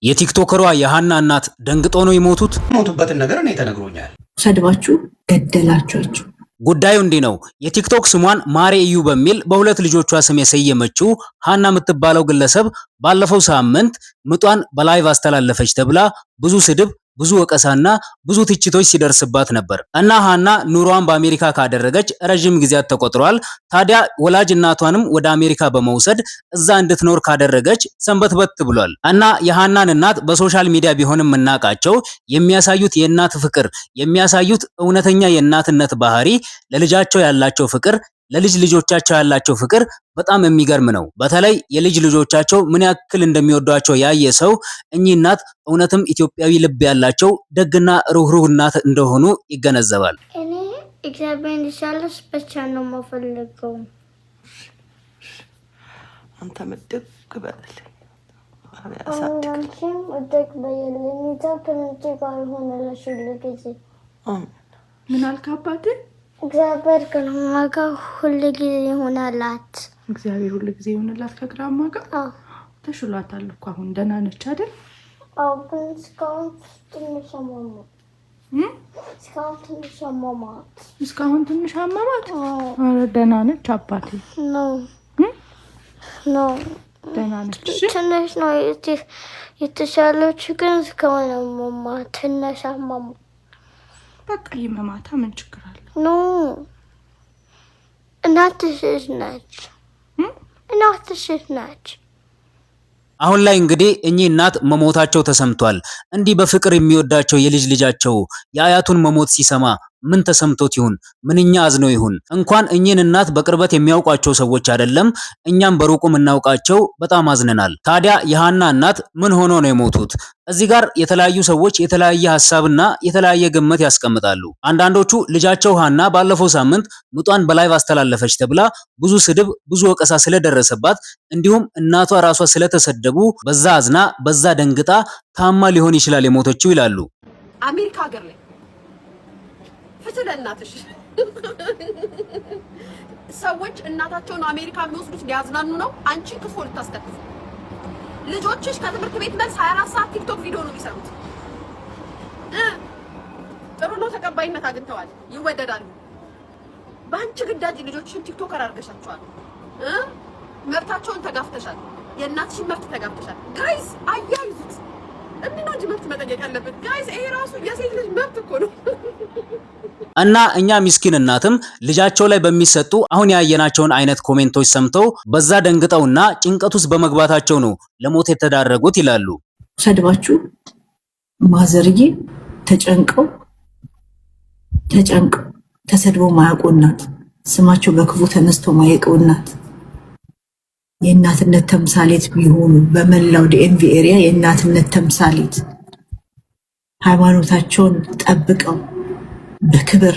የቲክቶከሯ የሃና እናት ደንግጦ ነው የሞቱት። ሞቱበትን ነገር እኔ ተነግሮኛል። ሰድባችሁ ገደላችኋቸው። ጉዳዩ እንዲህ ነው። የቲክቶክ ስሟን ማሬ እዩ በሚል በሁለት ልጆቿ ስም የሰየመችው ሃና የምትባለው ግለሰብ ባለፈው ሳምንት ምጧን በላይቭ አስተላለፈች ተብላ ብዙ ስድብ፣ ብዙ ወቀሳና ብዙ ትችቶች ሲደርስባት ነበር እና ሃና ኑሯን በአሜሪካ ካደረገች ረጅም ጊዜያት ተቆጥሯል። ታዲያ ወላጅ እናቷንም ወደ አሜሪካ በመውሰድ እዛ እንድትኖር ካደረገች ሰንበትበት ብሏል እና የሃናን እናት በሶሻል ሚዲያ ቢሆንም እናቃቸው የሚያሳዩት የእናት ፍቅር የሚያሳዩት እውነተኛ የእናትነት ባህሪ ለልጃቸው ያላቸው ፍቅር ለልጅ ልጆቻቸው ያላቸው ፍቅር በጣም የሚገርም ነው። በተለይ የልጅ ልጆቻቸው ምን ያክል እንደሚወዷቸው ያየ ሰው እኚህ እናት እውነትም ኢትዮጵያዊ ልብ ያላቸው ደግና ሩህሩህ እናት እንደሆኑ ይገነዘባል። እኔ እግዚአብሔር እንዲሻለሽ ብቻ ነው የምፈልገው። አንተ ምድቅ በል አንቺም እደግ በየልኝ ከንቺ ጋር ሆነለሽ ሁልጊዜ። ምን አልክ አባቴ? እግዚአብሔር ከግርማ ጋር ሁልጊዜ ይሆናላት። እግዚአብሔር ሁልጊዜ ይሆናላት ከግርማ ጋር። ተሽሏታል እኮ አሁን ደህና ነች አይደል? አዎ፣ ግን እስካሁን ትንሽ አመማት። ኧረ ደህና ነች አባቴ። ኖ ደህና ነች። ትንሽ ነው የተሻለች፣ ግን እስካሁን አመማት። ትንሽ አመማት። በቃ ይመማታ፣ ምን ችግር አለ? ኖ እናትሽ ነች። አሁን ላይ እንግዲህ እኚህ እናት መሞታቸው ተሰምቷል። እንዲህ በፍቅር የሚወዳቸው የልጅ ልጃቸው የአያቱን መሞት ሲሰማ ምን ተሰምቶት ይሁን? ምንኛ አዝኖ ይሁን? እንኳን እኚህን እናት በቅርበት የሚያውቋቸው ሰዎች አይደለም እኛም በሩቁም እናውቃቸው በጣም አዝነናል። ታዲያ የሃና እናት ምን ሆኖ ነው የሞቱት? እዚህ ጋር የተለያዩ ሰዎች የተለያየ ሐሳብና የተለያየ ግምት ያስቀምጣሉ። አንዳንዶቹ ልጃቸው ሃና ባለፈው ሳምንት ምጧን በላይቭ አስተላለፈች ተብላ ብዙ ስድብ፣ ብዙ ወቀሳ ስለደረሰባት እንዲሁም እናቷ ራሷ ስለተሰደቡ በዛ አዝና በዛ ደንግጣ ታማ ሊሆን ይችላል የሞተችው ይላሉ። አሜሪካ ሀገር ላይ ፍትህ ለእናትሽ። ሰዎች እናታቸውን አሜሪካ የሚወስዱት ሊያዝናኑ ነው፣ አንቺ ክፉ ልታስከትፍ። ልጆችሽ ከትምህርት ቤት መልስ 24 ሰዓት ቲክቶክ ቪዲዮ ነው የሚሰሩት። ጥሩ ነው፣ ተቀባይነት አግኝተዋል፣ ይወደዳሉ። በአንቺ ግዳጅ ልጆችሽን ቲክቶከር አድርገሻቸዋል። መብታቸውን ተጋፍተሻል፣ የእናትሽን መብት ተጋፍተሻል። ጋይስ አያይዙት። እንዴት ነው እንጂ መብት መጠየቅ ያለበት ጋይስ? ይሄ ራሱ የሴት ልጅ መብት እኮ ነው። እና እኛ ምስኪን እናትም ልጃቸው ላይ በሚሰጡ አሁን ያየናቸውን አይነት ኮሜንቶች ሰምተው በዛ ደንግጠውና ጭንቀት ውስጥ በመግባታቸው ነው ለሞት የተዳረጉት ይላሉ። ሰድባችሁ ማዘርዬ ተጨንቀው ተሰድበው ማያውቁ እናት፣ ስማቸው በክፉ ተነስቶ ማያውቁ እናት፣ የእናትነት ተምሳሌት ቢሆኑ በመላው ዲኤምቪ ኤሪያ የእናትነት ተምሳሌት ሃይማኖታቸውን ጠብቀው በክብር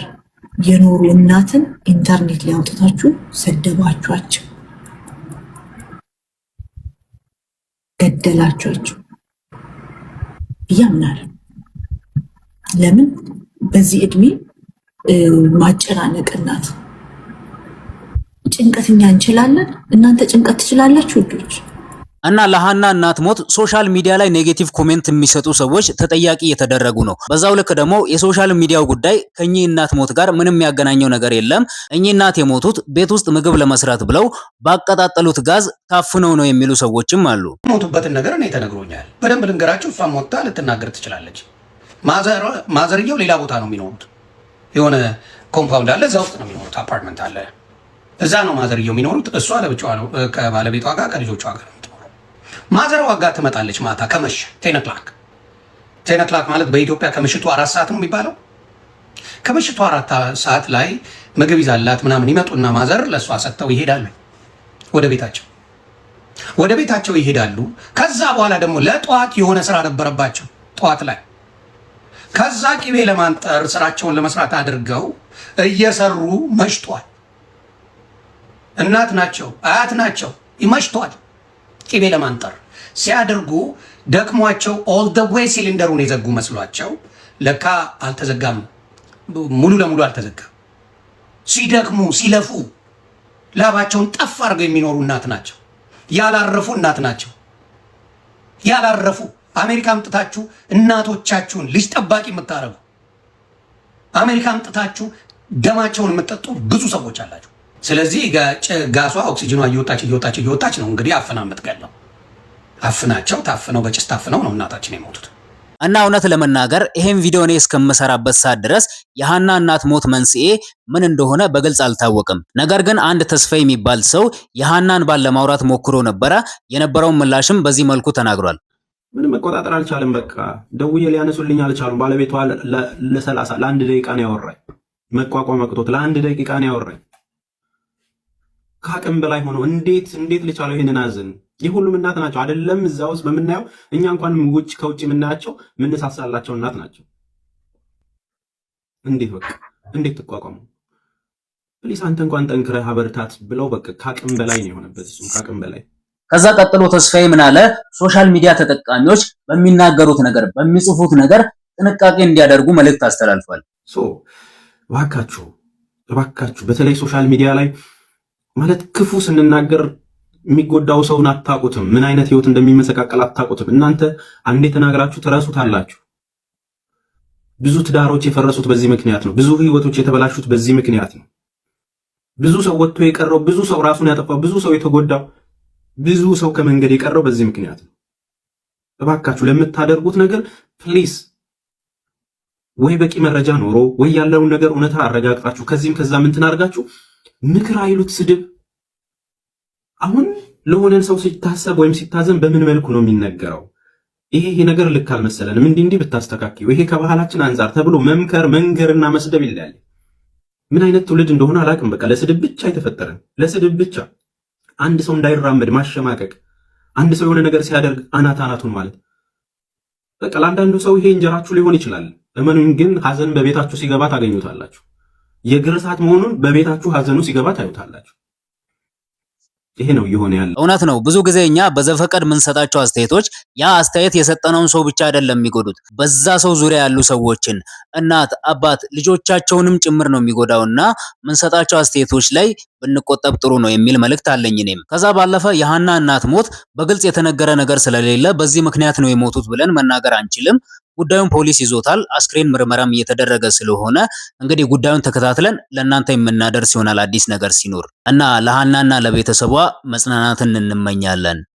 የኖሩ እናትን ኢንተርኔት ላይ አውጥታችሁ ሰደባችኋቸው፣ ገደላችኋቸው ያምናል። ለምን በዚህ እድሜ ማጨናነቅ? እናት ጭንቀትኛ እንችላለን፣ እናንተ ጭንቀት ትችላላችሁ ውዶች። እና ለሃና እናት ሞት ሶሻል ሚዲያ ላይ ኔጌቲቭ ኮሜንት የሚሰጡ ሰዎች ተጠያቂ እየተደረጉ ነው። በዛው ልክ ደግሞ የሶሻል ሚዲያው ጉዳይ ከኚህ እናት ሞት ጋር ምንም የሚያገናኘው ነገር የለም። እኚህ እናት የሞቱት ቤት ውስጥ ምግብ ለመስራት ብለው ባቀጣጠሉት ጋዝ ታፍነው ነው የሚሉ ሰዎችም አሉ። ሞቱበትን ነገር እኔ ተነግሮኛል። በደንብ ልንገራችሁ፣ እሷም ወጥታ ልትናገር ትችላለች። ማዘርየው ሌላ ቦታ ነው የሚኖሩት። የሆነ ኮምፓውንድ አለ፣ እዛ ውስጥ ነው የሚኖሩት። አፓርትመንት አለ፣ እዛ ነው ማዘርየው የሚኖሩት። እሷ ለብቻዋ ነው ከባለቤቷ ጋር ከልጆቿ ጋር። ማዘር ዋጋ ትመጣለች ማታ ከመሸ 10 o'clock ማለት በኢትዮጵያ ከምሽቱ 4 ሰዓት ነው የሚባለው። ከምሽቱ 4 ሰዓት ላይ ምግብ ይዛላት ምናምን ይመጡና ማዘር ለእሷ ሰጥተው ይሄዳሉ ወደ ቤታቸው ይሄዳሉ። ከዛ በኋላ ደግሞ ለጠዋት የሆነ ስራ ነበረባቸው ጠዋት ላይ። ከዛ ቅቤ ለማንጠር ስራቸውን ለመስራት አድርገው እየሰሩ መሽቷል። እናት ናቸው፣ አያት ናቸው፣ ይመሽቷል። ቅቤ ለማንጠር ሲያደርጉ ደክሟቸው ኦል ዘ ዌይ ሲሊንደሩን የዘጉ መስሏቸው ለካ አልተዘጋም፣ ሙሉ ለሙሉ አልተዘጋም። ሲደክሙ ሲለፉ ላባቸውን ጠፍ አድርገው የሚኖሩ እናት ናቸው። ያላረፉ እናት ናቸው። ያላረፉ አሜሪካ አምጥታችሁ እናቶቻችሁን ልጅ ጠባቂ የምታረጉ አሜሪካ አምጥታችሁ ደማቸውን የምትጠጡ ብዙ ሰዎች አላችሁ። ስለዚህ ጋሷ ኦክሲጅኗ እየወጣች ነው እንግዲህ አፍና የምትገለው። አፍናቸው ታፍነው በጭስ ታፍነው ነው እናታችን የሞቱት። እና እውነት ለመናገር ይሄን ቪዲዮ እኔ እስከምሰራበት ሰዓት ድረስ የሃና እናት ሞት መንስኤ ምን እንደሆነ በግልጽ አልታወቅም። ነገር ግን አንድ ተስፋ የሚባል ሰው የሃናን ባል ለማውራት ሞክሮ ነበረ። የነበረውን ምላሽም በዚህ መልኩ ተናግሯል። ምንም መቆጣጠር አልቻለም። በቃ ደውዬ ሊያነሱልኝ አልቻሉም። ባለቤቷ ለአንድ ደቂቃ ነው ያወራኝ። መቋቋም አቅቶት ለአንድ ደቂቃ ነው ያወራኝ። ከአቅም በላይ ሆኖ እንዴት ልቻለው ይሄንን አዝን። የሁሉም እናት ናቸው አይደለም? እዛ ውስጥ በምናየው እኛ እንኳን ከውጭ የምናያቸው ምንሳሳላቸው እናት ናቸው። እንዴት ትቋቋሙ? ፕሊስ አንተ እንኳን ጠንክረህ አበርታት ብለው በቃ ከአቅም በላይ ነው የሆነበት። እሱም ከአቅም በላይ። ከዛ ቀጥሎ ተስፋዬ ምን አለ? ሶሻል ሚዲያ ተጠቃሚዎች በሚናገሩት ነገር በሚጽፉት ነገር ጥንቃቄ እንዲያደርጉ መልእክት አስተላልፏል። እባካችሁ በተለይ ሶሻል ሚዲያ ላይ ማለት ክፉ ስንናገር የሚጎዳው ሰውን አታውቁትም። ምን አይነት ህይወት እንደሚመሰቃቀል አታውቁትም። እናንተ አንዴ ተናግራችሁ ትረሱታላችሁ። ብዙ ትዳሮች የፈረሱት በዚህ ምክንያት ነው። ብዙ ህይወቶች የተበላሹት በዚህ ምክንያት ነው። ብዙ ሰው ወጥቶ የቀረው፣ ብዙ ሰው ራሱን ያጠፋው፣ ብዙ ሰው የተጎዳው፣ ብዙ ሰው ከመንገድ የቀረው በዚህ ምክንያት ነው። እባካችሁ ለምታደርጉት ነገር ፕሊስ ወይ በቂ መረጃ ኖሮ ወይ ያለውን ነገር እውነታ አረጋግጣችሁ ከዚህም ከዛም እንትን አድርጋችሁ ምክር አይሉት ስድብ። አሁን ለሆነን ሰው ሲታሰብ ወይም ሲታዘን በምን መልኩ ነው የሚነገረው? ይሄ ነገር ልክ አልመሰለንም፣ እንዲህ ብታስተካክዩ፣ ይሄ ከባህላችን አንጻር ተብሎ መምከር መንገርና መስደብ ይለያል። ምን አይነት ትውልድ እንደሆነ አላውቅም። በቃ ለስድብ ብቻ የተፈጠረን፣ ለስድብ ብቻ አንድ ሰው እንዳይራመድ ማሸማቀቅ፣ አንድ ሰው የሆነ ነገር ሲያደርግ አናቱን ማለት። በቃ ለአንዳንዱ ሰው ይሄ እንጀራችሁ ሊሆን ይችላል። እመኑኝ ግን ሀዘን በቤታችሁ ሲገባ ታገኙታላችሁ። የእግር እሳት መሆኑን በቤታችሁ ሀዘኑ ሲገባ ታዩታላችሁ። ይሄ ነው እየሆነ ያለው። እውነት ነው። ብዙ ጊዜ እኛ በዘፈቀድ የምንሰጣቸው አስተያየቶች ያ አስተያየት የሰጠነውን ሰው ብቻ አይደለም የሚጎዱት፣ በዛ ሰው ዙሪያ ያሉ ሰዎችን፣ እናት፣ አባት፣ ልጆቻቸውንም ጭምር ነው የሚጎዳውና የምንሰጣቸው አስተያየቶች ላይ ብንቆጠብ ጥሩ ነው የሚል መልእክት አለኝ እኔም። ከዛ ባለፈ የሃና እናት ሞት በግልጽ የተነገረ ነገር ስለሌለ በዚህ ምክንያት ነው የሞቱት ብለን መናገር አንችልም። ጉዳዩን ፖሊስ ይዞታል። አስክሬን ምርመራም እየተደረገ ስለሆነ እንግዲህ ጉዳዩን ተከታትለን ለእናንተ የምናደርስ ይሆናል አዲስ ነገር ሲኖር እና ለሃናና ለቤተሰቧ መጽናናትን እንመኛለን።